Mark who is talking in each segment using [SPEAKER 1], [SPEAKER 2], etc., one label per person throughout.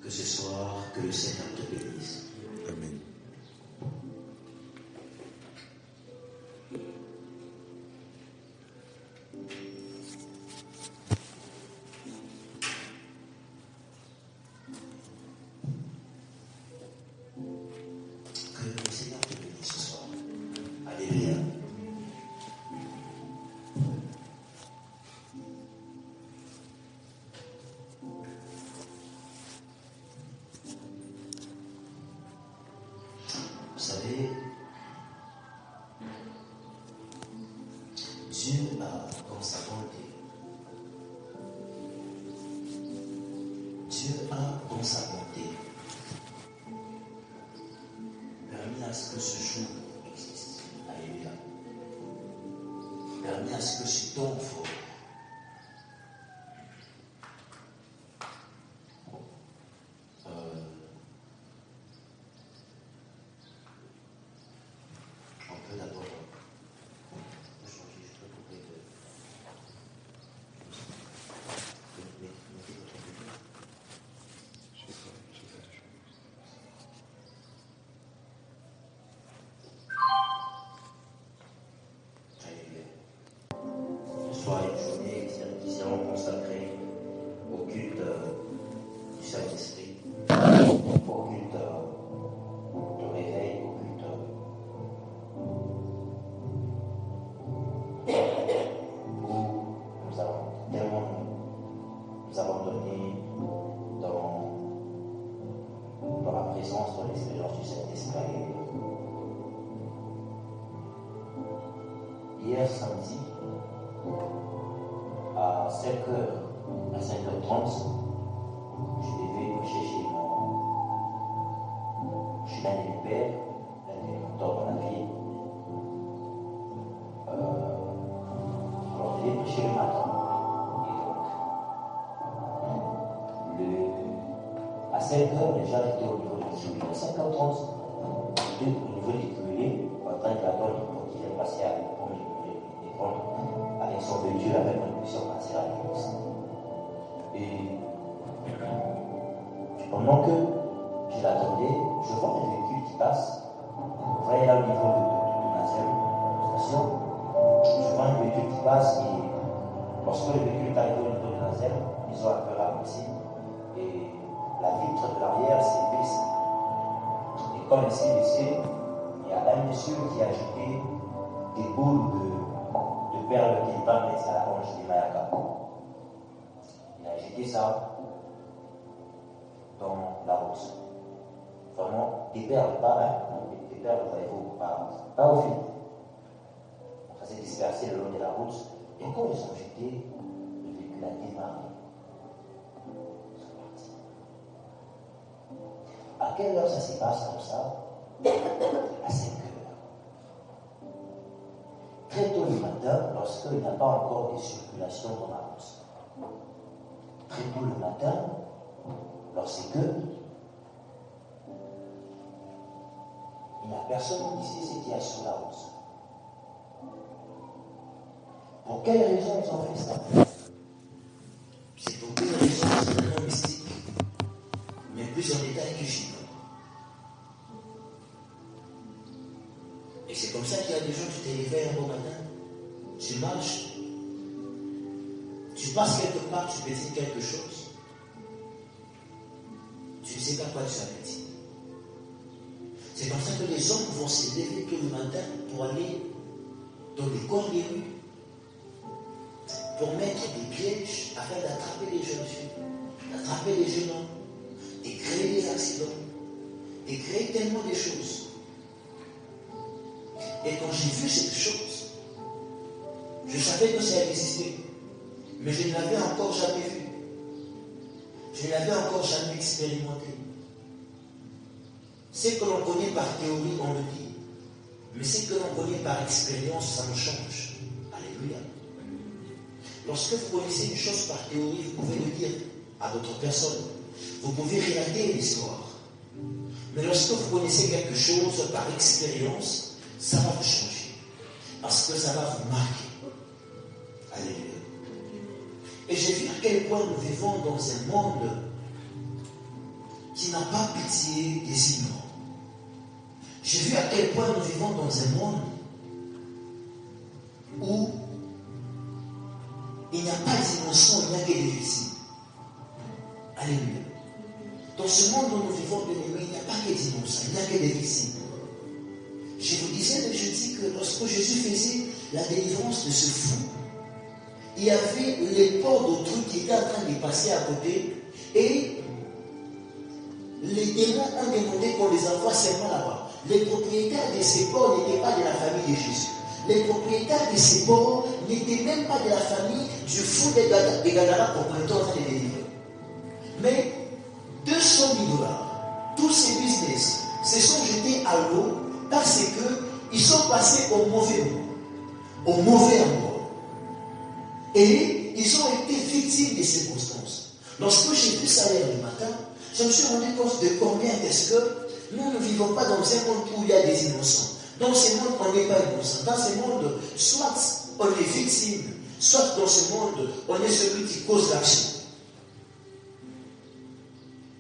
[SPEAKER 1] que ce soir, que le Seigneur te bénisse.
[SPEAKER 2] Amen.
[SPEAKER 1] Que le Seigneur te bénisse ce soir. Alléluia. Vous savez, Dieu a, dans sa bonté, Dieu a, dans sa bonté, permis à ce que ce jour existe. Alléluia. Permis à ce que ce temps fort on peut d'abord changer juste le côté de mettez votre Bible. Alléluia. Ce soir est une journée spécialement consacrée au culte du Saint-Esprit, au culte de réveil, au culte où nous allons tellement nous abandonner dans la présence, dans l'expérience du Saint-Esprit. Hier samedi, à 5h30, je devais coucher chez l'un des pères, l'un des mentors dans la vie. Alors, je devais coucher le matin. Et donc, à 5h, déjà, j'étais au niveau du cumulé. À 5h30, j'étais au niveau du cumulé, en train d'attendre pour qu'il vienne passer avec avec son véhicule, avec une mission passer à l'église. Et pendant que je l'attendais, je vois un véhicule qui passe. Vous voyez là au niveau de Nazem, station, je vois un véhicule qui passe et lorsque le véhicule est arrivé au niveau de Nazem, ils ont un peu ralenti et la vitre de l'arrière s'est baissée. Et comme elle s'est baissée, il y a un monsieur qui a jeté des boules de perles qu'il va mettre à la hanche des Mayaka. Il a jeté ça dans la route. Vraiment, des perles, pas des perles, voyez-vous, pas au fil. Ça s'est dispersé le long de la route. Et quand ils ont jeté, le véhicule a démarré. Ils sont partis. À quelle heure ça se passe comme ça? À 5 heures. Très tôt le matin, lorsqu'il n'y a pas encore de circulation dans la route. Très tôt le matin, lorsque il n'y a personne qui sait ce qu'il y a sur la route. Pour quelle raison ils ont fait ça? C'est pour une raison extrêmement mystique, mais plus en détail que j'y vais. Et c'est comme ça qu'il y a des gens qui te réveillent un bon matin, tu marches, tu passes quelque part, tu pétines quelque chose, tu ne sais pas quoi tu as pétini. C'est comme ça que les hommes vont se lever tôt le matin pour aller dans les coins des rues, pour mettre des pièges afin d'attraper les jeunes filles, d'attraper les jeunes hommes, et créer des accidents, et créer tellement de choses. Et quand j'ai vu cette chose, je savais que ça existait, mais je ne l'avais encore jamais vu. Je ne l'avais encore jamais expérimenté. Ce que l'on connaît par théorie, on le dit, mais ce que l'on connaît par expérience, ça nous change. Alléluia. Lorsque vous connaissez une chose par théorie, vous pouvez le dire à d'autres personnes. Vous pouvez relater l'histoire. Mais lorsque vous connaissez quelque chose par expérience, ça va vous changer. Parce que ça va vous marquer. Alléluia. Et j'ai vu à quel point nous vivons dans un monde
[SPEAKER 2] qui n'a pas pitié des ignorants. J'ai vu à quel point nous vivons dans un monde où il n'y a pas d'innocents, il n'y a que des victimes. Alléluia. Dans ce monde où nous vivons, bien aimés, il n'y a pas que d'innocents, il n'y a que des victimes. Je vous disais le jeudi que lorsque Jésus faisait la délivrance de ce fou, il y avait les porcs d'autrui qui étaient en train de passer à côté et les démons ont demandé qu'on les envoie seulement là-bas. Les propriétaires de ces porcs n'étaient pas de la famille de Jésus. Les propriétaires de ces porcs n'étaient même pas de la famille du fou des Gadara propriétaires de délivrer. Mais 200 000 $, tous ces business se sont jetés à l'eau parce qu'ils sont passés au mauvais moment, au mauvais endroit. Et ils ont été victimes des circonstances. Lorsque j'ai vu ça hier du matin, je me suis rendu compte de combien est-ce que nous ne vivons pas dans un monde où il y a des innocents. Dans ce monde, on n'est pas innocent. Dans ce monde, soit on est victime, soit dans ce monde, on est celui qui cause l'action.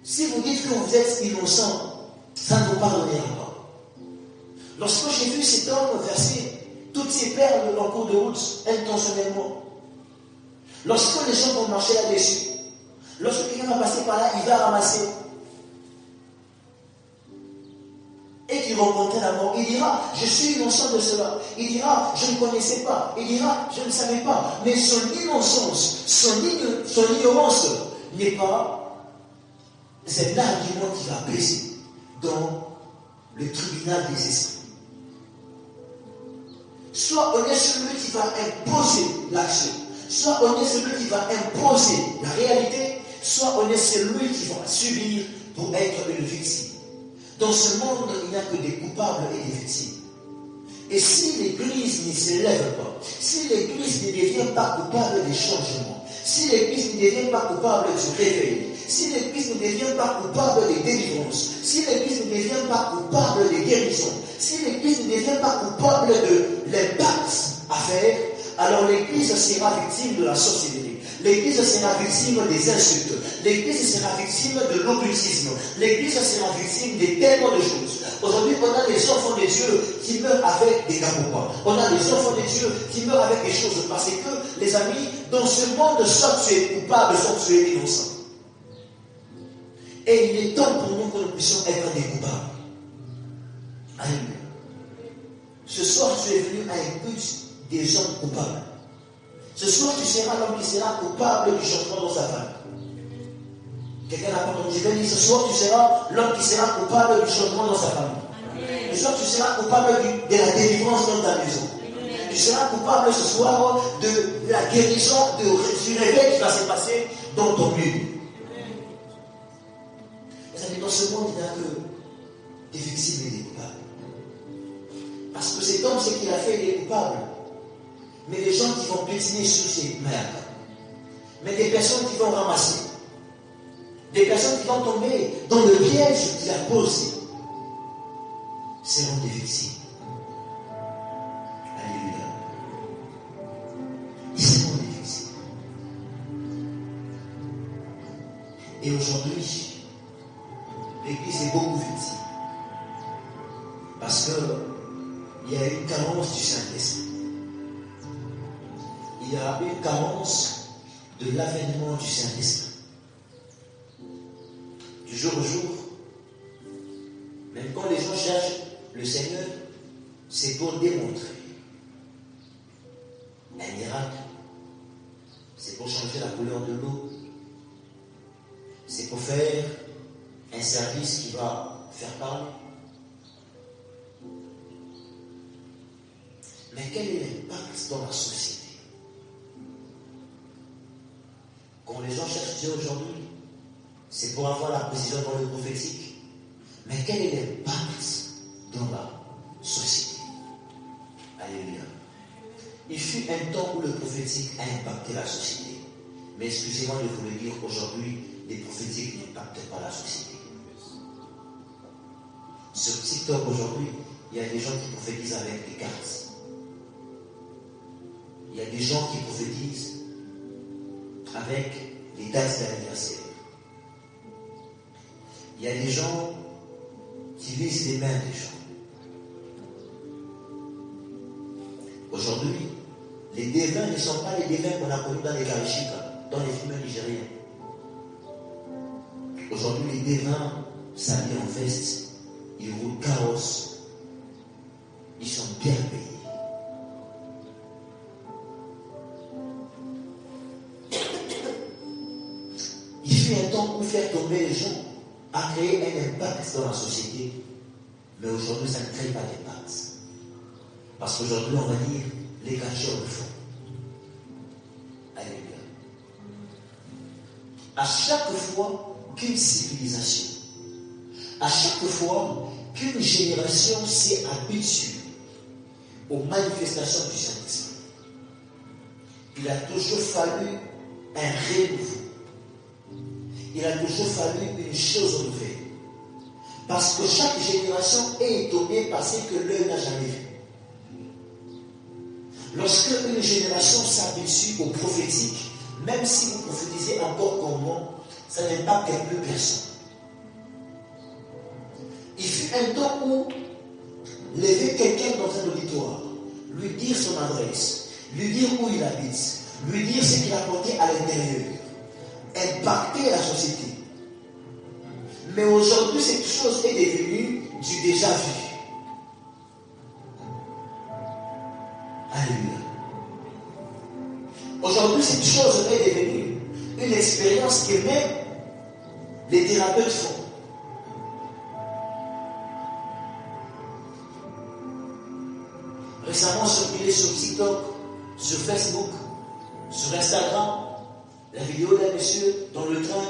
[SPEAKER 2] Si vous dites que vous êtes innocent, ça ne vous pardonnera pas. Lorsque j'ai vu cet homme verser toutes ses perles en cours de route intentionnellement, lorsque les gens vont marcher là-dessus, lorsque quelqu'un va passer par là, il va ramasser. Et qu'il rencontrait la mort, il dira, je suis innocent de cela. Il dira, je ne connaissais pas. Il dira, je ne savais pas. Mais son innocence, son ignorance n'est pas un argument qui va peser dans le tribunal des esprits. Soit on est celui qui va imposer l'action, soit on est celui qui va imposer la réalité, soit on est celui qui va subir pour être une victime. Dans ce monde, il n'y a que des coupables et des victimes. Et si l'Église ne s'élève pas, si l'Église ne devient pas coupable des changements, si l'Église ne devient pas coupable du réveil, si l'Église ne devient pas coupable des délivrances, si l'Église ne devient pas coupable des guérisons, si l'Église ne devient pas coupable de l'impact à faire, alors l'Église sera victime de la sorcellerie. L'Église sera victime des insultes. L'Église sera victime de l'occultisme. L'Église sera victime de tellement de choses. Aujourd'hui, on a des enfants de Dieu qui meurent avec des gamopas. On a des enfants de Dieu qui meurent avec des choses. Parce que, les amis, dans ce monde, soit tu es coupable, soit tu es innocent. Et il est temps pour nous que nous puissions être des coupables. Alléluia. Ce soir, tu es venu à un but des hommes coupables. Ce soir, tu seras l'homme qui sera coupable du changement dans sa famille. Quelqu'un n'a pas entendu. Je dis, ce soir, tu seras l'homme qui sera coupable du changement dans sa famille. Ce soir, tu seras coupable de la délivrance dans ta maison. Tu seras coupable ce soir de la guérison, du réveil qui va se passer dans ton lieu. Dans ce monde, il n'y a que des victimes et des coupables. Parce que cet homme, ce qu'il a fait, il est coupable. Mais les gens qui vont piétiner sur ces merdes, mais des personnes qui vont ramasser, des personnes qui vont tomber dans le piège qu'il a posé, seront des victimes. Alléluia. Ils seront des victimes. Et aujourd'hui, l'Église est beaucoup victime. Parce qu'il y a une carence du Saint-Esprit. Il y a une carence de l'avènement du Saint-Esprit. Du jour au jour, même quand les gens cherchent le Seigneur, c'est pour démontrer un miracle. C'est pour changer la couleur de l'eau. C'est pour faire un service qui va faire parler. Mais quel est l'impact dans la société? Quand les gens cherchent Dieu aujourd'hui, c'est pour avoir la précision dans le prophétique. Mais quel est l'impact dans la société? Alléluia. Il fut un temps où le prophétique a impacté la société. Mais excusez-moi de vous le dire, aujourd'hui, les prophétiques n'impactent pas la société. Sur TikTok aujourd'hui, il y a des gens qui prophétisent avec des cartes. Il y a des gens qui prophétisent avec les dates d'anniversaire. Il y a des gens qui visent les mains des gens. Aujourd'hui, les devins ne sont pas les devins qu'on a connus dans les Karishika, dans les films nigériens. Aujourd'hui, les devins s'habillent en veste, ils roulent carrosse, ils sont bien payés. Il fut un temps où faire tomber les gens a créé un impact dans la société, mais aujourd'hui, ça ne crée pas d'impact. Parce qu'aujourd'hui, on va dire, les cacheurs le font. Alléluia. À chaque fois qu'une civilisation, à chaque fois qu'une génération s'est habituée aux manifestations du Saint-Esprit, il a toujours fallu un renouveau. Il a toujours fallu une chose nouvelle. Parce que chaque génération est étonnée par ce que l'œil n'a jamais vu. Lorsque une génération s'habitue au prophétique, même si vous prophétisez encore comme moi, ça n'impacte plus personne. Il fut un temps où lever quelqu'un dans un auditoire, lui dire son adresse, lui dire où il habite, lui dire ce qu'il a porté à l'intérieur, impacter la société. Mais aujourd'hui, cette chose est devenue du déjà vu. Alléluia. Aujourd'hui, cette chose est devenue une expérience que même les thérapeutes font. Récemment, circulé sur TikTok, sur Facebook, sur Instagram, la vidéo d'un monsieur dans le train,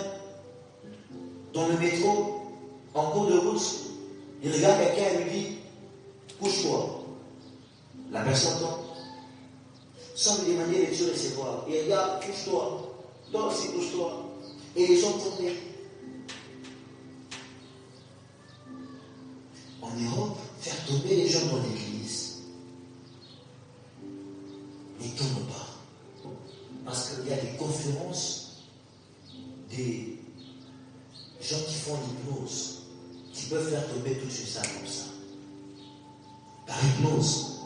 [SPEAKER 2] dans le métro, en cours de route, il regarde quelqu'un et lui dit « Couche-toi ». La personne tombe. Sans lui demander de Dieu recevoir. Il regarde « Couche-toi ». Toi aussi, couche-toi. Et les gens tombent. En Europe, faire tomber les gens dans l'église ne tombe pas. Parce qu'il y a des conférences, des gens qui font l'hypnose, qui peuvent faire tomber toute une salle comme ça. Par hypnose.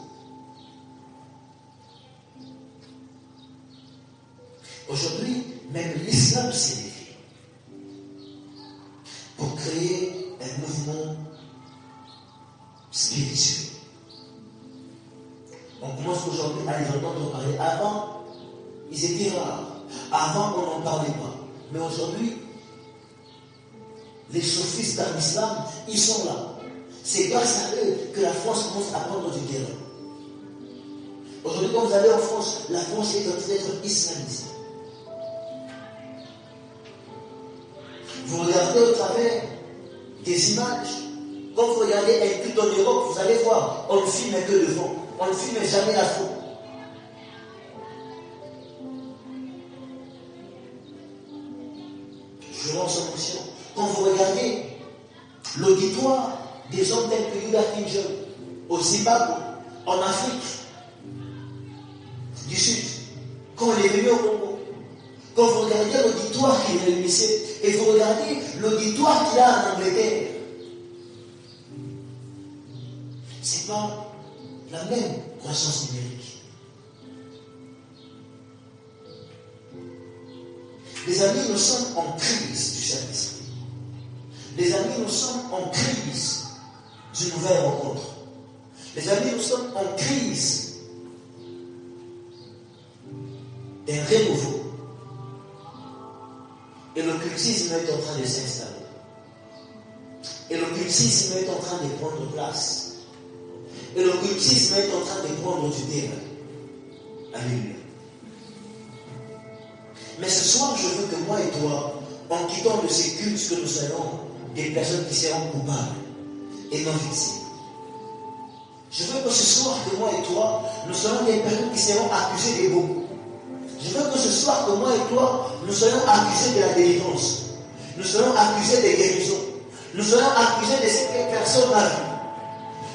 [SPEAKER 2] Aujourd'hui, même l'islam s'est levé pour créer un mouvement spirituel. On commence aujourd'hui à les entendre parler. Avant, ils étaient rares. Avant, on n'en parlait pas. Mais aujourd'hui, les sophistes dans l'islam, ils sont là. C'est grâce à eux que la France commence à prendre du terrain. Aujourd'hui, quand vous allez en France, la France est en train d'être islamisée. Vous regardez au travers des images. Quand vous regardez un culte en Europe, vous allez voir, on ne filme que devant. On ne filme jamais la faute. Je lance en motion. Quand vous regardez l'auditoire des hommes tels que Yuda Kinjol, au Zimbabwe, en Afrique du Sud, quand il est venu au Congo, quand vous regardez l'auditoire qu'il réunissait, et vous regardez l'auditoire qu'il a en Angleterre, ce n'est pas la même croissance numérique. Les amis, nous sommes en crise du Saint-Esprit. Les amis, nous sommes en crise d'une nouvelle rencontre. Les amis, nous sommes en crise d'un renouveau. Et l'occultisme est en train de s'installer. Et l'occultisme est en train de prendre place. Et l'occultisme est en train de prendre du terrain. Alléluia. Mais ce soir, je veux que moi et toi, en quittant de ces cultes que nous serons des personnes qui seront coupables et non victimes. Je veux que ce soir, que moi et toi, nous serons des personnes qui seront accusées des bons. Je veux que ce soir, que moi et toi, nous serons accusés de la délivrance. Nous serons accusés de guérison. Nous serons accusés de ce que personne n'a vu.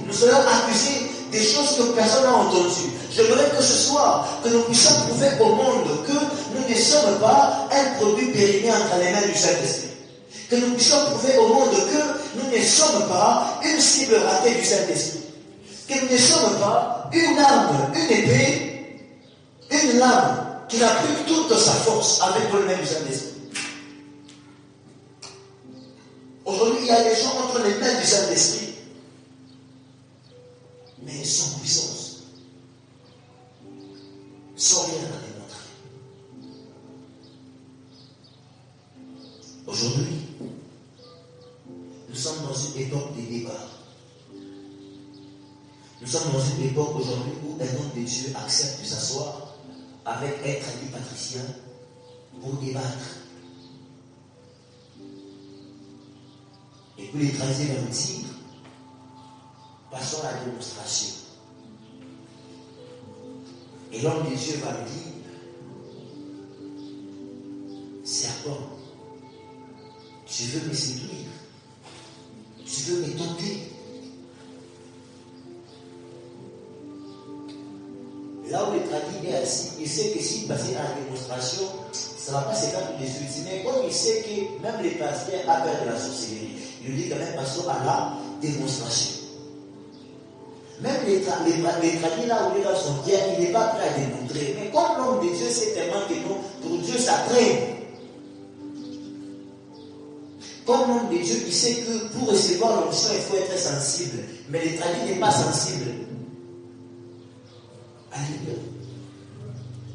[SPEAKER 2] Nous serons accusés des choses que personne n'a entendues. J'aimerais que ce soir, que nous puissions prouver au monde que nous ne sommes pas un produit périmé entre les mains du Saint-Esprit. Que nous puissions prouver au monde que nous ne sommes pas une cible ratée du Saint-Esprit. Que nous ne sommes pas une arme, une épée, une lame qui n'a plus toute sa force avec le même du Saint-Esprit. Aujourd'hui, il y a des gens entre les mains du Saint-Esprit, mais sans puissance, sans rien à démontrer. Aujourd'hui, nous sommes dans une époque des débats. Nous sommes dans une époque aujourd'hui où un homme de Dieu accepte de s'asseoir avec un tradit patricien pour débattre. Et puis les tradis vont nous dire, passons à la démonstration. Et l'homme de Dieu va lui dire, serpent, tu veux me séduire, tu veux me tenter. Là où le tradit est assis, il sait que s'il passait à la démonstration, ça ne va pas se faire tout de suite. Mais comme il sait que même les pasteurs a peur de la sorcellerie, il lui dit quand même passons à la démonstration. Même les tradis là où les gars sont bien, il n'est pas prêt à démontrer. Mais comme l'homme de Dieu sait tellement que non, pour Dieu ça traîne. Comme l'homme de Dieu, il sait que pour recevoir l'onction, il faut être sensible. Mais le tradit n'est pas sensible. Alléluia.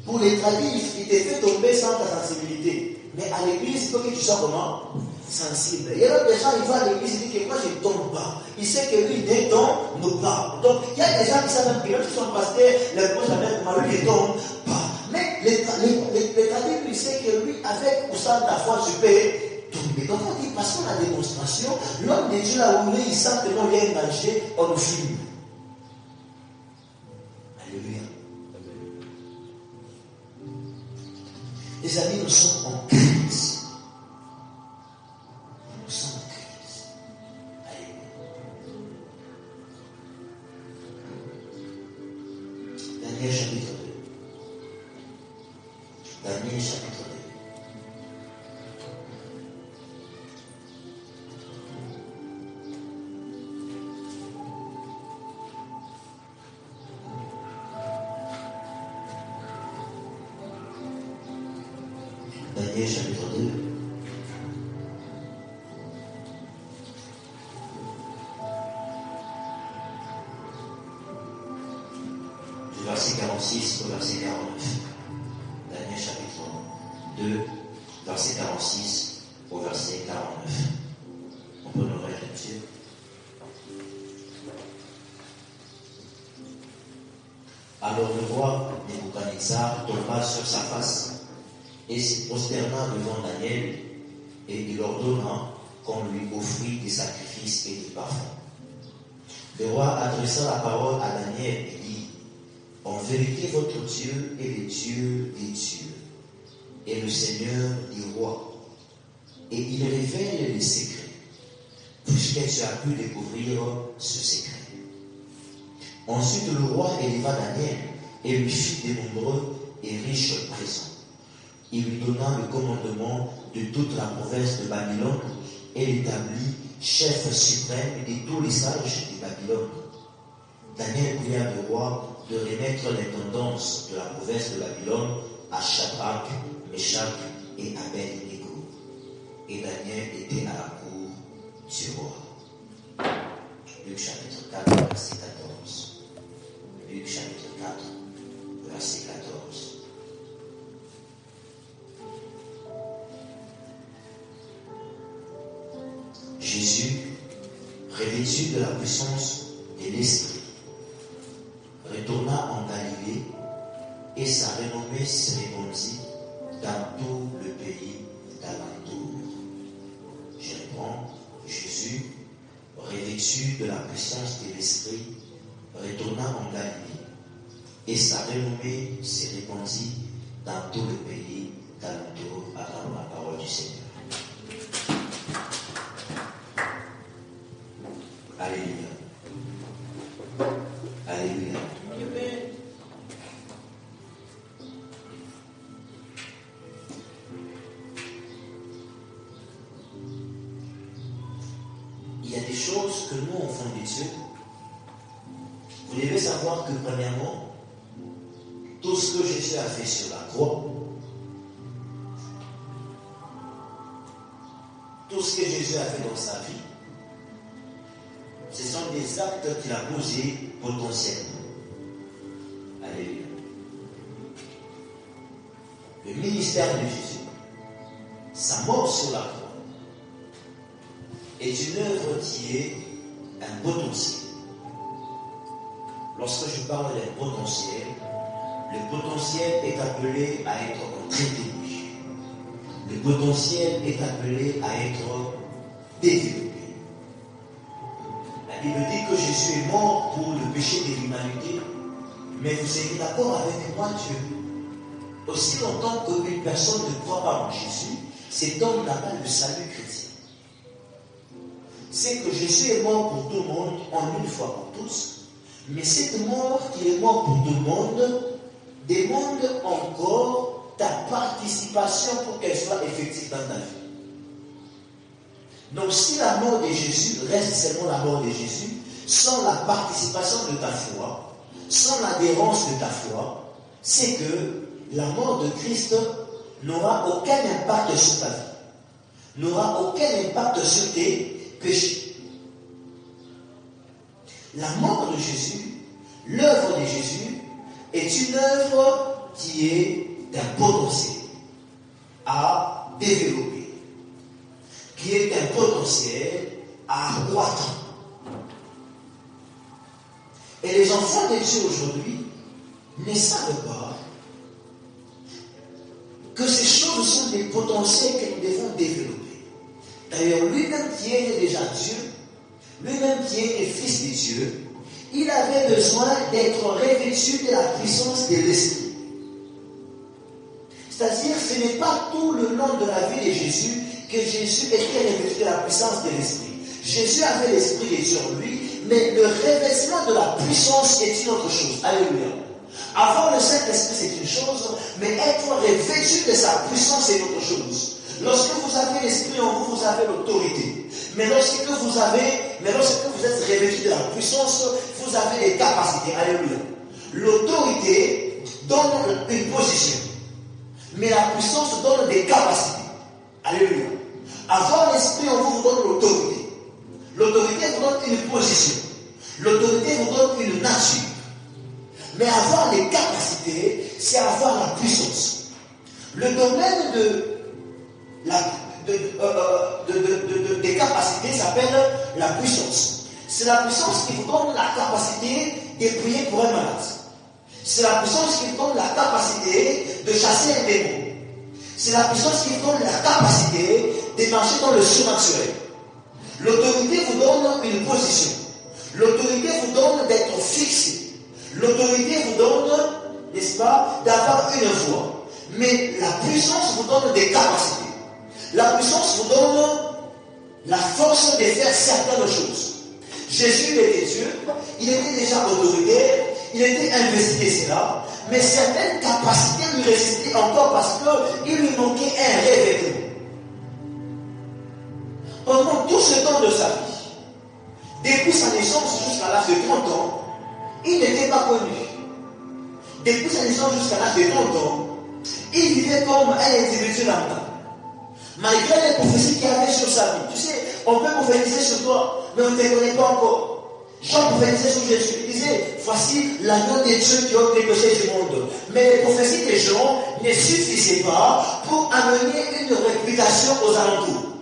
[SPEAKER 2] Pour les tradis, il te fait tomber sans ta sensibilité. Mais à l'église, il faut que tu sois comment? Sensible. Et alors, des gens, ils vont à l'église, ils disent que moi, je ne tombe pas. Il sait que lui, il ne tombe pas. Donc, il y a des gens qui savent même que même si son pasteur, le pose la main comme lui, il ne tombe pas. Mais les tradis, lui, il sait que lui, avec ou sans ta foi, tu peux tomber. Donc, on dit, passons à la démonstration. L'homme de Dieu, là où il sent que non, il y a un danger, on le filme. Alléluia. Les amis, nous sommes en crise. Nous sommes en crise. Alléluia. Daniel chapitre 2. Daniel chapitre 2. Daniel chapitre 2. Du verset 46 au verset 49. Daniel chapitre 2, verset 46 au verset 49. On peut l'ouvrir là-dessus. Alors le roi Nebuchadnezzar tomba sur sa face et se prosterna devant Daniel, et il ordonna qu'on lui offrit des sacrifices et des parfums. Le roi adressa la parole à Daniel et dit, en vérité votre Dieu est le Dieu des dieux et le Seigneur des rois, et il révèle les secrets, puisque tu as pu découvrir ce secret. Ensuite le roi éleva Daniel et lui fit de nombreux et riches présents. Il lui donna le commandement de toute la province de Babylone et l'établit chef suprême de tous les sages de Babylone. Daniel pria le roi de remettre l'intendance de la province de Babylone à Shadrach, Meshach et Abed-Nego. Et Daniel était à la cour du roi. Luc chapitre 4, verset 14. Luc chapitre 4, verset 14. Jésus, revêtu de la puissance de l'Esprit, retourna en Galilée et sa renommée se répandit dans tout le pays d'alentour. Je reprends, Jésus, revêtu de la puissance de l'Esprit, retourna en Galilée et sa renommée se répandit dans tout le pays d'alentour. Acclamons la parole du Seigneur. Alléluia. Alléluia. il y a des choses que nous, enfants de Dieu, vous devez savoir que premièrement, tout ce que Jésus a fait sur la croix, tout ce que Jésus a fait dans sa vie, ce sont des actes qu'il a posés potentiellement. Alléluia. Le ministère de Jésus, sa mort sur la croix, est une œuvre qui est un potentiel. Lorsque je parle d'un potentiel, le potentiel est appelé à être entretenu. Le potentiel est appelé à être développé. La Bible dit que Jésus est mort pour le péché de l'humanité, mais vous êtes d'accord avec moi que aussi longtemps qu'une personne ne croit pas en Jésus, cet homme n'a pas le salut chrétien. C'est que Jésus est mort pour tout le monde en une fois pour tous, mais cette mort qu'il est mort pour tout le monde demande encore ta participation pour qu'elle soit effective dans ta vie. Donc si la mort de Jésus reste seulement la mort de Jésus, sans la participation de ta foi, sans l'adhérence de ta foi, c'est que la mort de Christ n'aura aucun impact sur ta vie, n'aura aucun impact sur tes péchés. La mort de Jésus, l'œuvre de Jésus, est une œuvre qui est d'un potentiel à développer, qui est un potentiel à accroître. Et les enfants de Dieu aujourd'hui ne savent pas que ces choses sont des potentiels que nous devons développer. D'ailleurs, lui-même qui est déjà Dieu, lui-même qui est le Fils de Dieu, il avait besoin d'être revêtu de la puissance de l'Esprit. C'est-à-dire, ce n'est pas tout le long de la vie de Jésus que Jésus était revêtu de la puissance de l'Esprit. Jésus avait l'Esprit de Dieu en lui, mais le revêtement de la puissance est une autre chose. Alléluia. Avoir le Saint-Esprit, c'est une chose, mais être revêtu de sa puissance, c'est autre chose. Lorsque vous avez l'Esprit en vous, vous avez l'autorité. Mais lorsque vous êtes revêtu de la puissance, vous avez les capacités. Alléluia. L'autorité donne une position, mais la puissance donne des capacités. Alléluia. Avoir l'Esprit en vous donne l'autorité. L'autorité vous donne une position. L'autorité vous donne une nature. Mais avoir les capacités, c'est avoir la puissance. Le domaine des capacités s'appelle la puissance. C'est la puissance qui vous donne la capacité de prier pour un malade. C'est la puissance qui vous donne la capacité de chasser un démon. C'est la puissance qui vous donne la capacité de marcher dans le surnaturel. L'autorité vous donne une position. L'autorité vous donne d'être fixé. L'autorité vous donne, n'est-ce pas, d'avoir une foi. Mais la puissance vous donne des capacités. La puissance vous donne la force de faire certaines choses. Jésus était Dieu, il était déjà autoritaire, il était investi de cela, mais certaines capacités lui résistaient encore parce qu'il lui manquait un revêtement. Pendant tout ce temps de sa vie, depuis sa naissance jusqu'à l'âge de 30 ans, il n'était pas connu. Depuis sa naissance jusqu'à l'âge de 30 ans, il vivait comme un individu lambda. Malgré les prophéties qu'il y avait sur sa vie. Tu sais, on peut prophétiser sur toi, mais on ne te connaît pas encore. Jean prophétisait sur Jésus. Il disait, voici l'agneau de Dieu qui ôte les péchés du monde. Mais les prophéties des gens ne suffisaient pas pour amener une réputation aux alentours.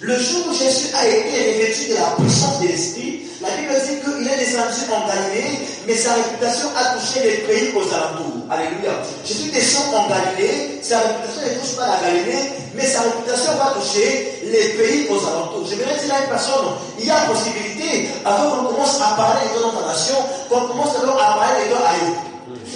[SPEAKER 2] Le jour où Jésus a été revêtu de la puissance de l'Esprit, la Bible dit qu'il est descendu en Galilée, mais sa réputation a touché les pays aux alentours. Alléluia. Jésus descend en Galilée, sa réputation ne touche pas la Galilée, mais sa réputation va toucher les pays aux alentours. Je voudrais dire à une personne, il y a possibilité, avant qu'on commence à parler de notre nation, qu'on commence alors à parler de ailleurs.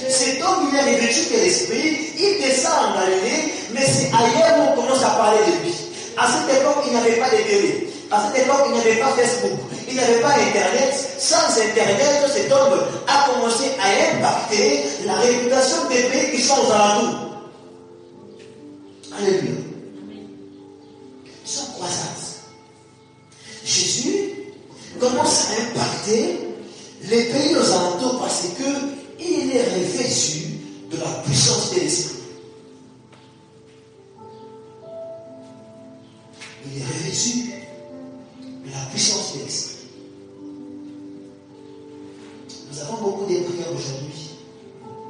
[SPEAKER 2] Cet homme, il est revêtu de l'Esprit, il descend en Galilée, mais c'est ailleurs qu'on commence à parler de lui. À cette époque, il n'y avait pas de télé. À cette époque, il n'y avait pas Facebook. Il n'y avait pas Internet. Sans Internet, cet homme a commencé à impacter la réputation des pays qui sont aux alentours. Alléluia. Sans croissance. Jésus commence à impacter les pays aux alentours parce qu'il est revêtu de la puissance de l'esprit. Il est revêtu de la puissance de l'esprit. Nous avons beaucoup de prières aujourd'hui,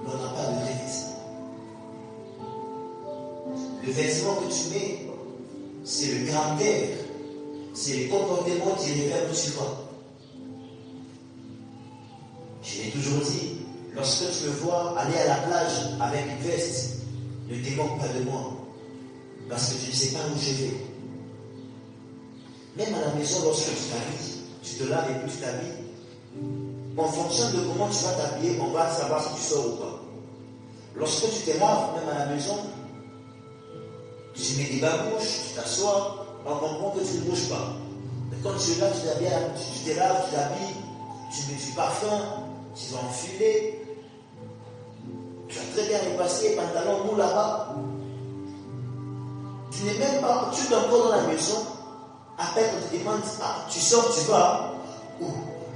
[SPEAKER 2] mais on n'a pas de revêtement. Le vêtement que tu mets, c'est le caractère, c'est le comportement qui révèle où tu vas. Je l'ai toujours dit, lorsque tu me vois aller à la plage avec une veste, ne te moque pas de moi, parce que tu ne sais pas où je vais. Même à la maison, lorsque tu t'habilles, tu te laves et puis tu t'habilles, en fonction de comment tu vas t'habiller, on va savoir si tu sors ou pas. Lorsque tu te laves, même à la maison, tu mets des babouches, tu t'assois, on comprend que tu ne bouges pas. Mais quand tu es là, tu te laves, tu t'habilles, tu mets du parfum, tu vas enfiler, tu as très bien repassé, pantalon mou là-bas. Tu n'es même pas, tu es encore dans la maison, après on te demande, ah, tu sors, tu vas où?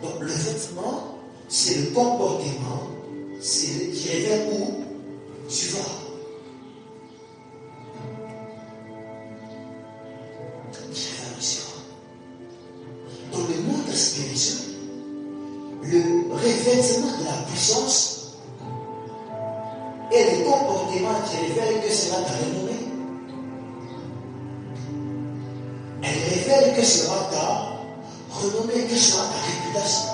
[SPEAKER 2] Donc le vêtement, c'est le comportement, c'est qui révèle où tu vas. Dans le monde spirituel, le revêtement de la puissance et le comportement qui révèle que sera ta renommée. Elle révèle que sera ta renommée, que sera ta réputation.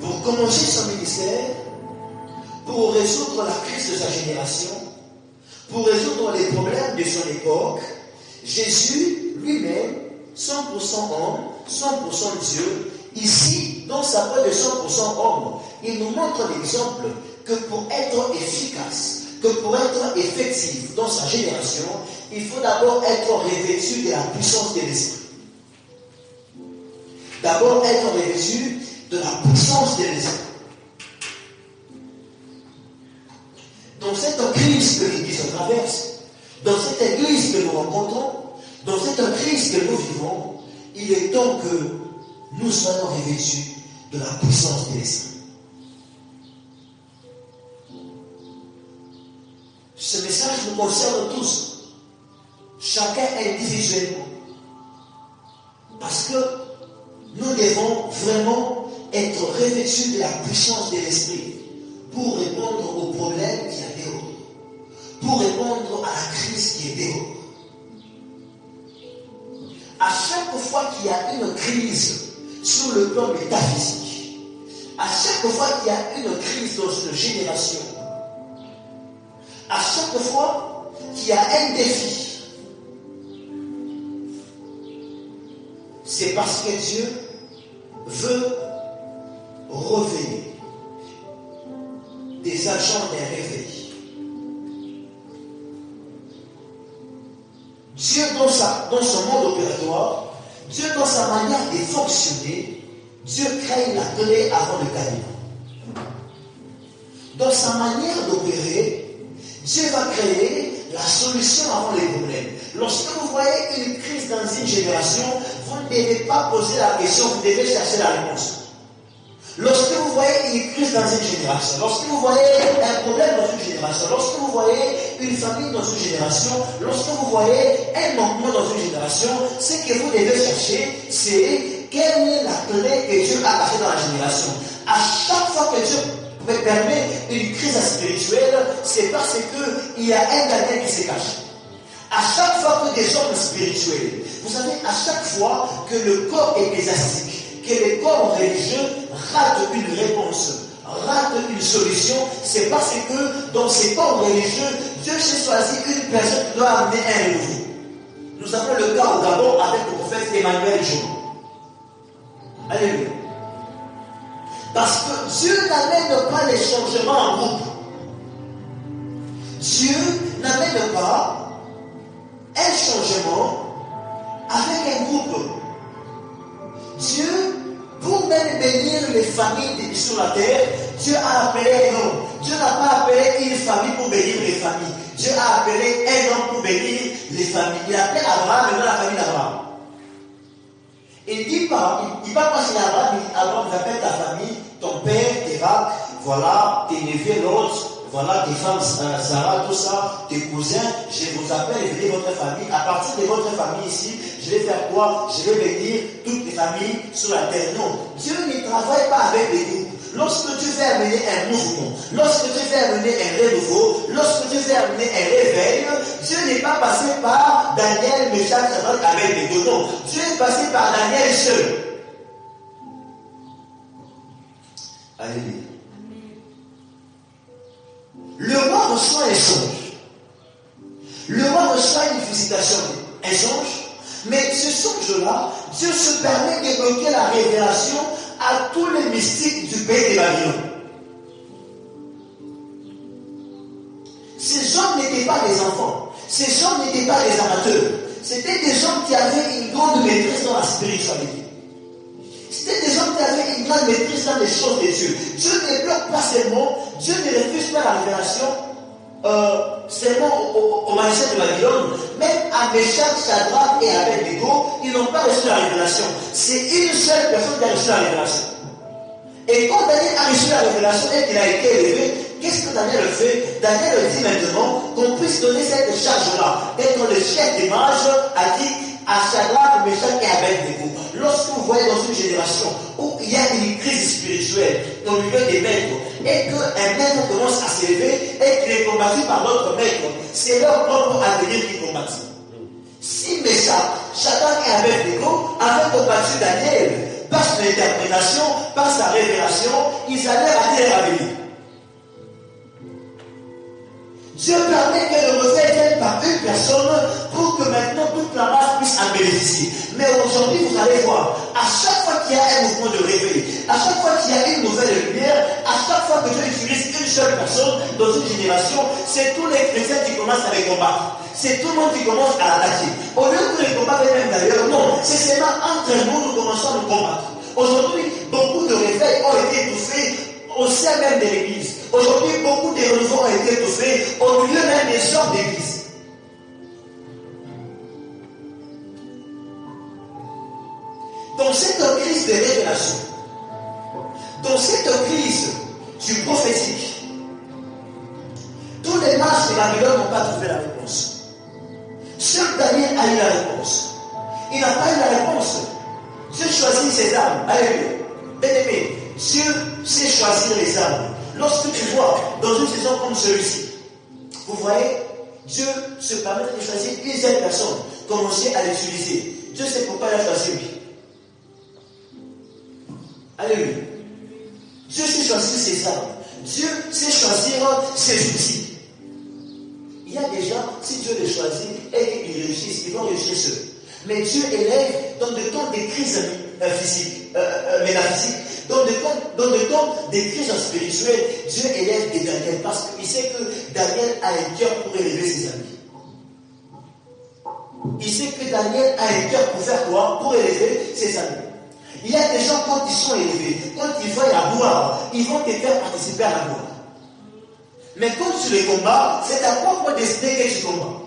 [SPEAKER 2] Pour commencer son ministère, pour résoudre la crise de sa génération, pour résoudre les problèmes de son époque, Jésus lui-même, 100% homme, 100% Dieu, ici, dans sa voie de 100% homme, il nous montre l'exemple que pour être efficace, que pour être effectif dans sa génération, il faut d'abord être revêtu de la puissance de l'esprit. D'abord être revêtu de la puissance de l'esprit. Dans cette crise que l'Église traverse, dans cette église que nous rencontrons, dans cette crise que nous vivons, il est temps que nous soyons revêtus de la puissance de l'esprit. Ce message nous concerne tous, chacun individuellement. Parce que nous devons vraiment être revêtus de la puissance de l'esprit pour répondre aux problèmes qui y a dehors, pour répondre à la crise qui est dehors. À chaque fois qu'il y a une crise sur le plan métaphysique, à chaque fois qu'il y a une crise dans une génération, à chaque fois qu'il y a un défi, c'est parce que Dieu veut revenir des agents d'un réveil. Dieu dans son monde opératoire, Dieu dans sa manière de fonctionner, Dieu crée la clé avant le cadenas. Dans sa manière d'opérer, Dieu va créer la solution avant les problèmes. Lorsque vous voyez une crise dans une génération, vous ne devez pas poser la question, vous devez chercher la réponse. Lorsque vous voyez une crise dans une génération, lorsque vous voyez un problème dans une génération, lorsque vous voyez une famille dans une génération, lorsque vous voyez un manquement dans une génération, ce que vous devez chercher, c'est quelle est la clé que Dieu a cachée dans la génération. À chaque fois que Dieu permet une crise spirituelle, c'est parce qu'il y a un gardien qui se cache. À chaque fois que des hommes spirituels, vous savez, à chaque fois que le corps ecclésiastique, que le corps religieux rate une réponse, rate une solution, c'est parce que dans ces corps religieux, Dieu s'est choisi une personne qui doit amener un renouveau. Nous avons le cas au Gabon avec le prophète Emmanuel Jour. Alléluia. Parce que Dieu n'amène pas les changements en groupe. Dieu n'amène pas un changement avec un groupe. Dieu, pour même bénir les familles sur la terre, Dieu a appelé un homme. Dieu n'a pas appelé une famille pour bénir les familles. Dieu a appelé un homme pour bénir les familles. Il appelle Abraham, maintenant la famille d'Abraham. Il dit pas, il va passer à Abraham, il dit Abraham, j'appelle ta famille, ton père, Terah, voilà, tes neveux, l'autre, voilà, tes femmes, Sarah, tout ça, tes cousins, je vous appelle et venez votre famille. À partir de votre famille ici, je vais faire quoi? Je vais bénir toutes les familles sur la terre. Non, Dieu ne travaille pas avec les groupes. Lorsque tu fais amener un mouvement, lorsque tu fais amener un renouveau, lorsque tu fais amener un réveil, Dieu n'est pas passé par Daniel, Meshach, Shadrach, Abed-Nego. Non, Dieu est passé par Daniel seul. Alléluia. Le roi reçoit un songe. Le roi reçoit une visitation, un songe. Mais ce songe-là, Dieu se permet d'évoquer la révélation à tous les mystiques du pays de Babylone. Ces hommes n'étaient pas des enfants. Ces hommes n'étaient pas des amateurs. C'était des hommes qui avaient une grande maîtrise dans la spiritualité. C'était des hommes qui avaient une grande maîtrise dans les choses de Dieu. Dieu ne bloque pas seulement, Dieu ne refuse pas la révélation seulement aux magiciens de Babylone. Même à Meshach, Shadrach et Abed-Nego, ils n'ont pas reçu la révélation. C'est une seule personne qui a reçu la révélation. Et quand Daniel a reçu la révélation et qu'il a été élevé, qu'est-ce que Daniel fait? Daniel dit maintenant qu'on puisse donner cette charge-là, d'être le chef des mages, a dit à Shadrach, Meshach et Abed-Nego. Lorsque vous voyez dans une génération où il y a une crise spirituelle au milieu des maîtres, et qu'un maître commence à s'élever et qu'il est combattu par d'autres maîtres, c'est leur propre avenir qui combattent. Si Meshach, Shadrach et Abed-Nego avaient combattu Daniel par son interprétation, par sa révélation, ils allaient rater leur avenir. Dieu permet que le réveil vienne par une personne pour que maintenant toute la masse puisse en bénéficier. Mais aujourd'hui, vous allez voir, à chaque fois qu'il y a un mouvement de réveil, à chaque fois qu'il y a une nouvelle lumière, à chaque fois que Dieu utilise une seule personne dans une génération, c'est tous les chrétiens qui commencent à les combattre. C'est tout le monde qui commence à l'attaquer. Au lieu que les combats même d'ailleurs, non, c'est seulement entre nous, nous commençons à nous combattre. Aujourd'hui, beaucoup de réveils ont été étouffés au sein même de l'église. Aujourd'hui, beaucoup de renouveaux ont été étouffés au milieu même des hommes d'église. Dans cette crise de révélation, dans cette crise du prophétique, tous les mages de Babylone n'ont pas trouvé la réponse. Seul Daniel a eu la réponse. Il n'a pas eu la réponse. Dieu choisit ses armes. Alléluia. Bien-aimé, Dieu sait choisir les armes. Lorsque tu vois dans une saison comme celui-ci, vous voyez, Dieu se permet de choisir plusieurs personnes, commencer à l'utiliser. Dieu sait pourquoi il a choisi lui. Alléluia. Dieu sait choisir ses armes. Dieu sait choisir ses outils. Il y a des gens, si Dieu les choisit et qu'ils réussissent, ils vont réussir seuls. Mais Dieu élève dans le temps des crises métaphysiques, dans le temps des crises spirituelles, Dieu élève des Daniel parce qu'il sait que Daniel a un cœur pour élever ses amis. Il sait que Daniel a un cœur pour faire quoi? Pour élever ses amis. Il y a des gens, quand ils sont élevés, quand ils voient la gloire, ils vont te faire participer à la gloire. Mais quand tu les combats, c'est ta propre destinée que tu combats.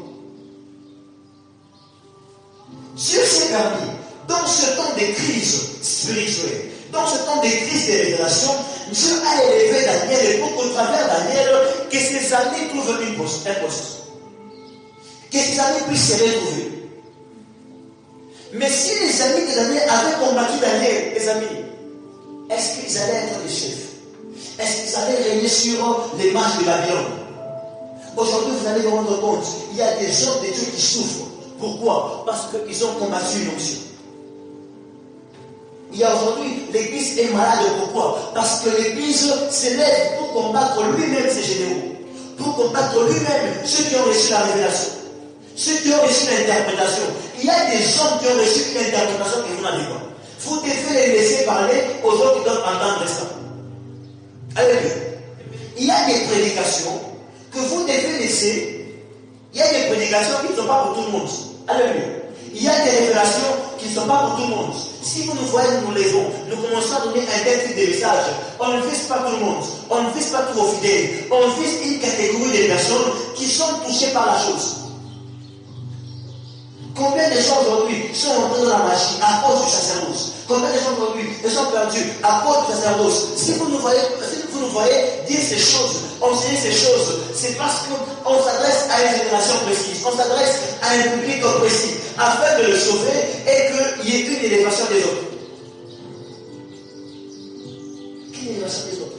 [SPEAKER 2] Dieu s'est permis, dans ce temps de crise spirituelle, dans ce temps de crise de révélation, Dieu a élevé Daniel pour qu'au travers Daniel, que ses amis trouvent un poste. Que ses amis puissent se retrouver. Mais si les amis de Daniel avaient combattu Daniel, les amis, est-ce qu'ils allaient être des chefs? Est-ce qu'ils allaient régner sur les marches de Babylone? Aujourd'hui, vous allez vous rendre compte, il y a des gens de Dieu qui souffrent. Pourquoi? Parce qu'ils ont combattu une onction. Il y a aujourd'hui, l'Église est malade. Pourquoi? Parce que l'Église s'élève pour combattre lui-même ses généraux, pour combattre lui-même ceux qui ont reçu la révélation, ceux qui ont reçu l'interprétation. Il y a des gens qui ont reçu une interprétation qui vous n'avez pas. Vous devez les laisser parler aux autres qui doivent entendre ça. Alléluia. Il y a des prédications que vous devez laisser. Il y a des prédications qui ne sont pas pour tout le monde. Alléluia. Il y a des révélations qui ne sont pas pour tout le monde. Si vous nous voyez, nous levons, nous commençons à donner un tel type de message. On ne vise pas tout le monde. On ne vise pas tous vos fidèles. On vise une catégorie de personnes qui sont touchées par la chose. Combien de gens aujourd'hui sont entrés dans la machine à cause du sacerdoce? Combien de gens aujourd'hui sont perdus à cause du sacerdoce? Si vous nous voyez dire ces choses, enseigner ces choses, c'est parce qu'on s'adresse à une génération précise, on s'adresse à un public précis, afin de le sauver et qu'il y ait une élévation des autres. Quelle élévation des autres?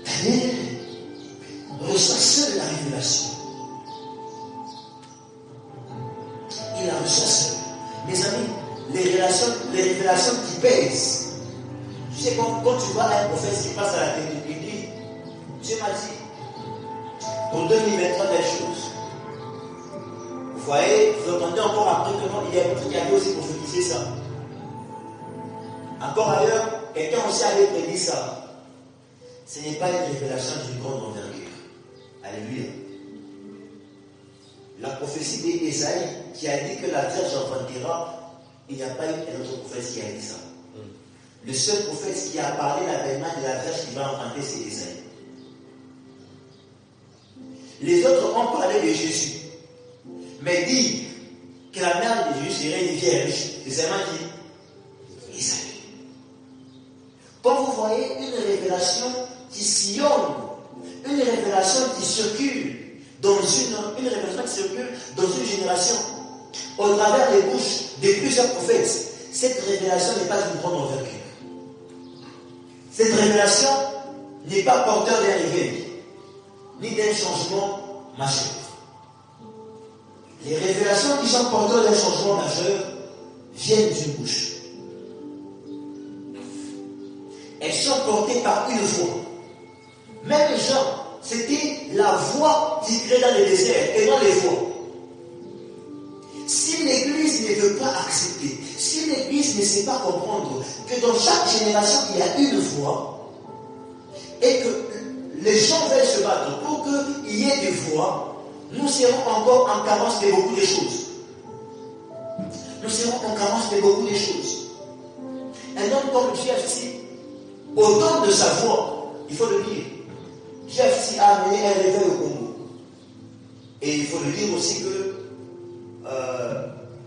[SPEAKER 2] Daniel reçoit seul la révélation. Il la reçoit seul. Mes amis, les révélations qui pèsent. Tu sais, quand tu vois un prophète qui passe à la télé, il dit, Dieu m'a dit, pour 2023, des choses. Vous voyez, vous entendez encore après que non, il y a un autre qui avait aussi prophétisé ça. Encore ailleurs, quelqu'un aussi avait prédit ça. Ce n'est pas une révélation d'une grande envergure. Alléluia. La prophétie d'Ésaïe qui a dit que la Vierge enfantera, il n'y a pas eu un autre prophète qui a dit ça. Le seul prophète qui a parlé l'avènement de la Vierge qui va enfanter, c'est Ésaïe. Les autres ont parlé de Jésus. Mais dire que la mère de Jésus serait une vierge, c'est seulement qui? Ésaïe. Quand vous voyez une révélation qui sillonne, une révélation qui circule dans une révélation qui circule dans une génération, au travers des bouches de plusieurs prophètes, cette révélation n'est pas d'une grande envergure. Cette révélation n'est pas porteur d'un réveil, ni d'un changement majeur. Les révélations qui sont porteurs d'un changement majeur viennent d'une bouche. Elles sont portées par une voix. Même les gens, c'était la voix qui créait dans le désert et dans les voix. Si l'Église ne veut pas accepter, si l'Église ne sait pas comprendre que dans chaque génération il y a une voix et que les gens veulent se battre pour qu'il y ait des voix, nous serons encore en carence de beaucoup de choses. Nous serons en carence de beaucoup de choses. Un homme comme JFC, au don de sa voix, il faut le dire, JFC a amené un réveil au Congo. Et il faut le dire aussi que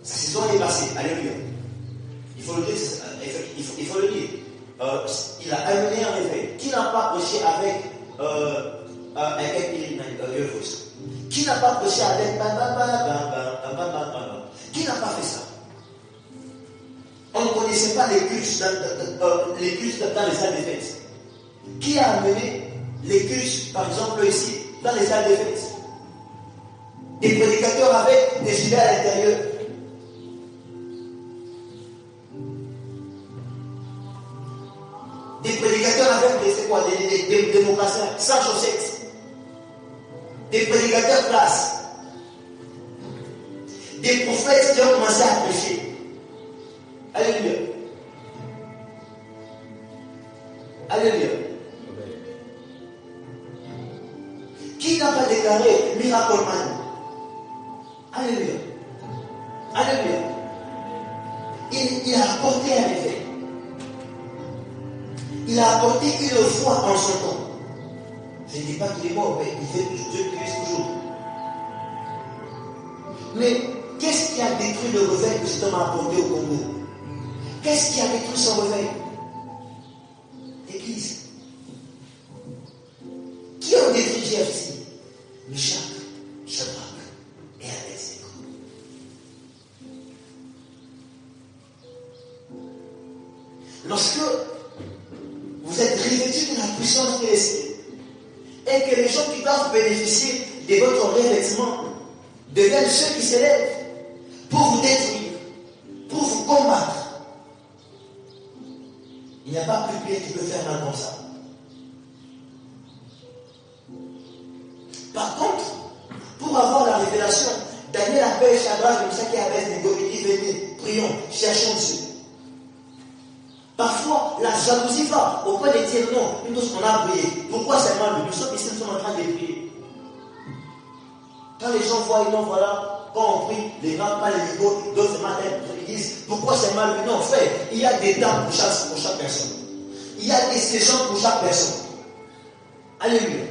[SPEAKER 2] sa saison est passée. Alléluia. Il faut le dire. Il faut le dire. Il a amené un réveil. Qui n'a pas prêché avec qui n'a pas prêché avec qui n'a pas fait ça? On ne connaissait pas les cultes dans les salles des fêtes. Qui a amené les cultes, par exemple ici, dans les salles des fêtes? Des prédicateurs avec des gilets à l'intérieur. Des prédicateurs avec des mocassins, sans chaussettes. Des prédicateurs classe. Des prophètes qui ont commencé à prêcher. Alléluia. Alléluia. Qui n'a pas déclaré miracle man? Alléluia. Alléluia. Il a apporté un effet. Il a apporté une foi en son temps. Je ne dis pas qu'il est mort, mais il fait Dieu toujours. Mais qu'est-ce qui a détruit le réveil que cet homme a apporté au Congo? Qu'est-ce qui a détruit son réveil? L'Église. Qui a détruit JFC? Michak, Shadrach et Abednego. Lorsque vous êtes revêtus de la puissance de l'Esprit et que les gens qui doivent bénéficier de votre revêtement deviennent ceux qui s'élèvent pour vous détruire, pour vous combattre, il n'y a pas plus pire qui peut faire mal comme ça. Par contre, pour avoir la révélation, Daniel appelle Shadrach, Meshach et Abednego, il dit venez, prions, cherchons Dieu. Parfois, la jalousie va au point de dire non, nous tous on a prié. Pourquoi seulement nous sommes ici, nous sommes en train de prier. Quand les gens voient, non, voilà, quand on prie, les gens pas les micros, d'autres se mettent, ils disent pourquoi c'est mal vu? Non, frère, il y a des temps pour chaque personne. Il y a des saisons pour chaque personne. Alléluia.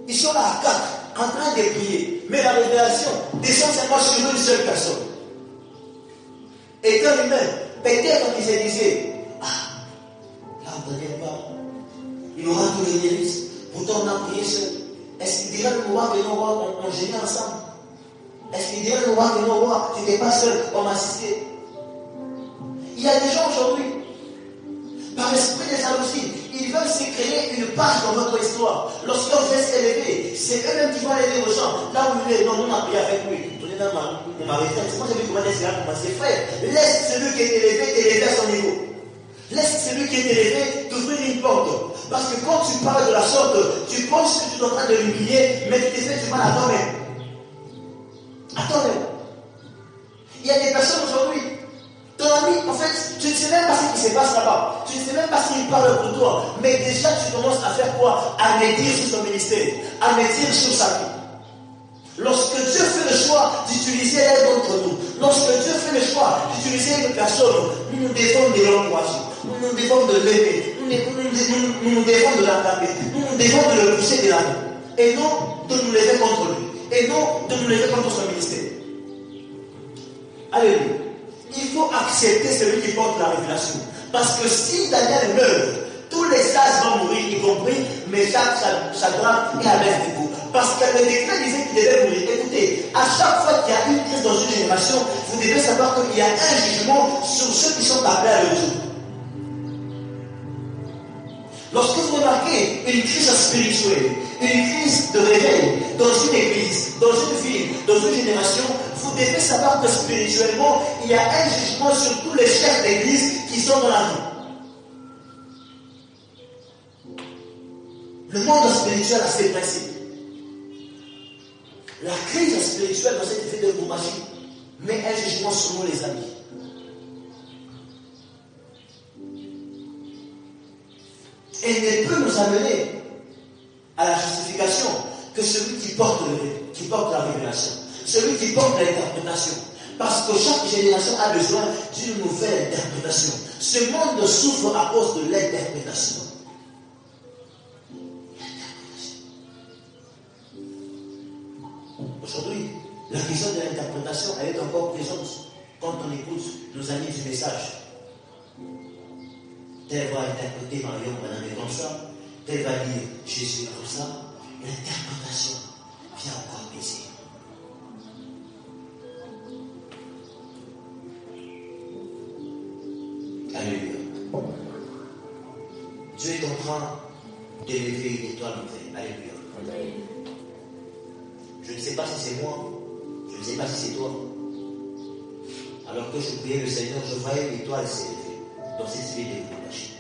[SPEAKER 2] Ils sont là à 4, en train de prier. Mais la révélation descend seulement sur une seule personne. Étant lui-même, peut-être qu'il se disait, là on ne revient pas. Il aura tous les mérites. Pourtant on a prié seul. Est-ce qu'il dirait le roi que nos rois ont gêné ensemble? Est-ce qu'il dirait le roi que nos rois, tu n'étais pas seul, on m'a assisté? Il y a des gens aujourd'hui, par l'esprit des jalousies, ils veulent se créer une page dans votre histoire. Lorsqu'on fait s'élever, c'est eux-mêmes qui vont aller aux gens. Là où il est, non, nous on a prié avec lui. Donnez dans ma référence. Moi j'ai vu comment c'est là pour commencer. Frère, laisse celui qui est élevé à son niveau. Laisse celui qui est élevé t'ouvrir une porte. Parce que quand tu parles de la sorte, tu penses que tu es en train de l'humilier, mais tu te fais du mal à toi-même. À toi-même. Il y a des personnes aujourd'hui, ton ami, en fait, tu ne sais même pas ce qui se passe là-bas. Tu ne sais même pas s'il parle pour toi. Mais déjà, tu commences à faire quoi? À médire sur son ministère, à médire sur sa vie. Lorsque Dieu fait le choix d'utiliser l'aide d'entre nous, lorsque Dieu fait le choix d'utiliser une personne, nous nous devons de l'encourager, nous nous devons de l'aimer, nous nous devons de l'attraper, nous nous devons de le pousser de la main, et non de nous lever contre lui, et non de nous lever contre son ministère. Alléluia. Il faut accepter celui qui porte la révélation. Parce que si Daniel meurt, tous les sages vont mourir, y compris Meshach, Shadrach et Abednego. Parce que le décret disait qu'ils devaient mourir. Écoutez, à chaque fois qu'il y a une crise dans une génération, vous devez savoir qu'il y a un jugement sur ceux qui sont appelés à le jour. Lorsque vous remarquez une crise spirituelle, une crise de réveil dans une église, dans une ville, dans une génération, vous devez savoir que spirituellement, il y a un jugement sur tous les chefs d'église qui sont dans la vie. Le monde spirituel a ses principes. La crise spirituelle dans cette effet de bourbagie met un jugement sur nous, les amis. Et ne peut nous amener à la justification que celui qui porte la révélation, celui qui porte l'interprétation. Parce que chaque génération a besoin d'une nouvelle interprétation. Ce monde souffre à cause de l'interprétation. Aujourd'hui, la question de l'interprétation, elle est encore présente quand on écoute nos amis du message. Tel va interpréter Marion, madame comme ça, tel va dire Jésus comme ça. L'interprétation vient encore baisser. Alléluia. Dieu est en train d'élever une étoile nouvelle. Alléluia. Amen. Je ne sais pas si c'est moi, je ne sais pas si c'est toi. Alors que je priais le Seigneur, je voyais l'étoile s'élever dans cette ville de Bourbagie.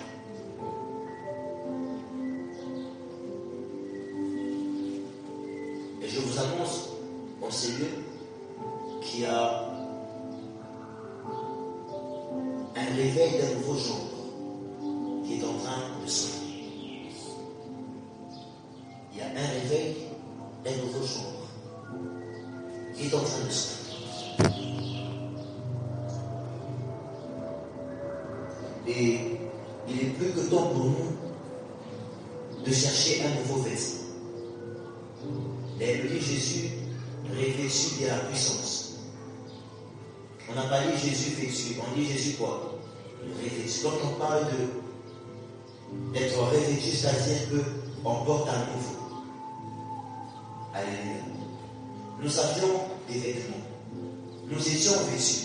[SPEAKER 2] Et je vous annonce en ces lieux qu'il y a un réveil d'un nouveau genre qui est en train de sonner. Il y a un réveil d'un nouveau genre qui est en train de sonner. Et il est plus que temps pour nous de chercher un nouveau vêtement. Elle dit Jésus revêtu de la puissance. On n'a pas dit Jésus vêtu, on dit Jésus quoi? Revêtu. Quand on parle d'être revêtu, c'est-à-dire qu'on porte un nouveau. Alléluia. Nous avions des vêtements. Nous étions vêtus.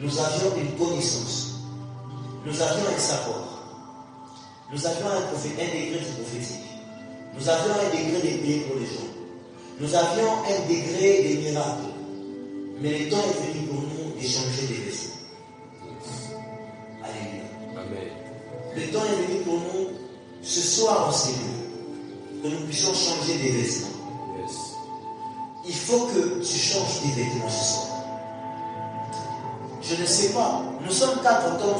[SPEAKER 2] Nous avions une connaissance. Nous avions un savoir. Nous avions un degré de prophétique. Nous avions un degré de prière pour les gens. Nous avions un degré de miracle. Mais le temps est venu pour nous d'échanger des vêtements. Alléluia. Amen. Le temps est venu pour nous, ce soir en ces lieux, que nous puissions changer des vêtements. Yes. Il faut que tu changes des vêtements ce soir. Je ne sais pas, nous sommes 4 comme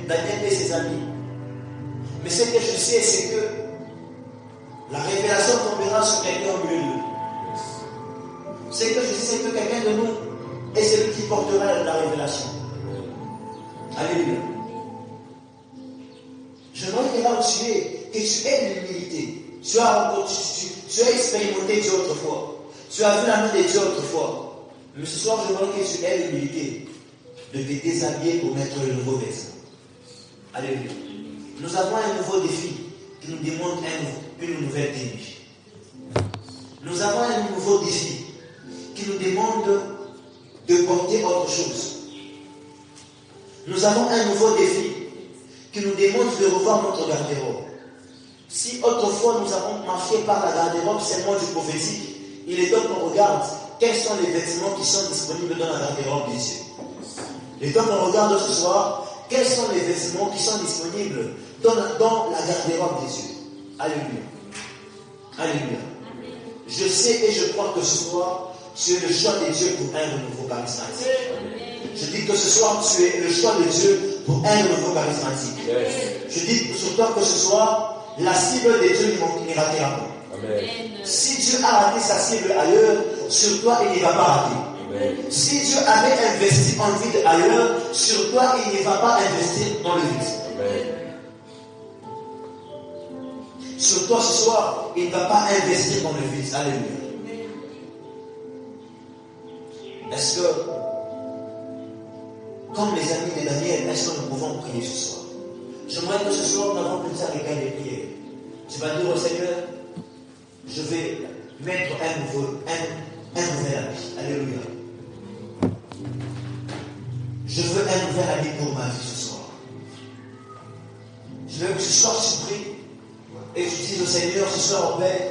[SPEAKER 2] Daniel et ses amis. Mais ce que je sais, c'est que la révélation tombera sur quelqu'un au milieu d'eux. Ce que je sais, c'est que quelqu'un de nous est celui qui portera la révélation. Alléluia. Je vois que là où tu es, que tu aies l'humilité. Tu as expérimenté Dieu autrefois. Tu as vu la main de Dieu autrefois. Mais ce soir, je voudrais que tu aies l'humilité de te déshabiller pour mettre le nouveau vêtement. Alléluia. Nous avons un nouveau défi qui nous demande une nouvelle tenue. Nous avons un nouveau défi qui nous demande de porter autre chose. Nous avons un nouveau défi qui nous demande de revoir notre garde-robe. Si autrefois nous avons marché par la garde-robe seulement du prophétique, il est temps qu'on regarde quels sont les vêtements qui sont disponibles dans la garde-robe des cieux. Il est temps qu'on regarde ce soir quels sont les vêtements qui sont disponibles dans la garde-robe des cieux. Alléluia. Alléluia. Je sais et je crois que ce soir, tu es le choix de Dieu pour un renouveau charismatique. Je dis que ce soir, tu es le choix de Dieu pour un renouveau charismatique. Je dis sur toi que ce soir, la cible de Dieu ne ratera pas. Amen. Si Dieu a raté sa cible ailleurs, sur toi, il ne va pas rater. Amen. Si Dieu avait investi en vide ailleurs, sur toi, il ne va pas investir dans le vide. Amen. Sur toi, ce soir, il ne va pas investir dans le vide. Alléluia. Est-ce que, comme les amis de Daniel, est-ce que nous pouvons prier ce soir? J'aimerais que ce soir, nous avons plus tard les cas de prière. Tu vas dire au Seigneur, je vais mettre un nouvel habit. Alléluia. Je veux un nouvel habit pour ma vie ce soir. Je veux que tu sois surpris et que tu dises au Seigneur ce soir au Père,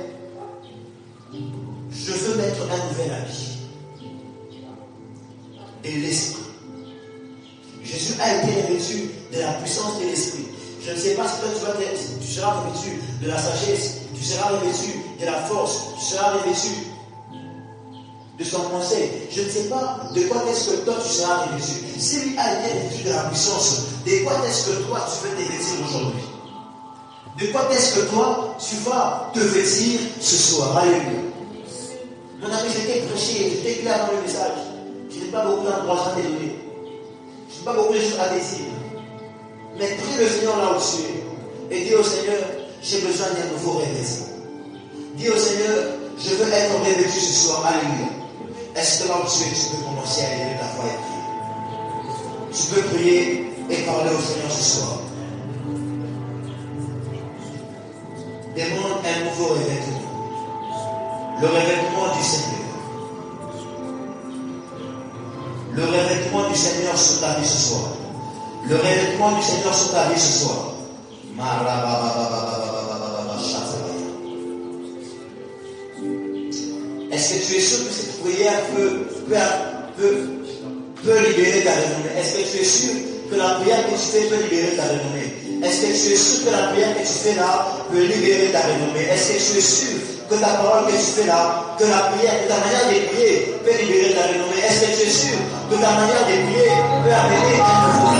[SPEAKER 2] je veux mettre un nouvel habit. Et l'esprit. Jésus a été revêtu de la puissance de l'esprit. Je ne sais pas si toi tu seras revêtu de la sagesse, tu seras revêtu de la force, tu seras revêtu de son conseil. Je ne sais pas de quoi est-ce que toi tu seras revêtu. Si lui a été revêtu de la puissance, de quoi est-ce que toi tu veux te vêtir aujourd'hui? De quoi est-ce que toi tu vas te vêtir ce soir? Alléluia. Mon ami, je t'ai prêché, je t'ai clair dans le message. Je n'ai pas beaucoup d'endroits à te donner. Je n'ai pas beaucoup de choses à te dire. Mais prie le Seigneur là où tu es. Et dis au Seigneur, j'ai besoin d'un nouveau revêtement. Dis au Seigneur, je veux être revêtu ce soir. Alléluia. Est-ce que là où tu es, tu peux commencer à élever ta foi et prier? Tu peux prier et parler au Seigneur ce soir. Demande un nouveau revêtement. Le revêtement du Seigneur. Le revêtement du Seigneur sur ta vie ce soir. Le revêtement du Seigneur sur ta vie ce soir. Est-ce que tu es sûr que cette prière peut libérer ta renommée? Est-ce que tu es sûr que la prière que tu fais peut libérer ta renommée? Est-ce que tu es sûr que la prière que tu fais là peut libérer ta renommée? Est-ce que tu es sûr que ta parole que tu fais là, que la prière, que ta manière de prier peut libérer ta renommée? Est-ce que tu es sûr que ta manière de prier peut amener un nouveau?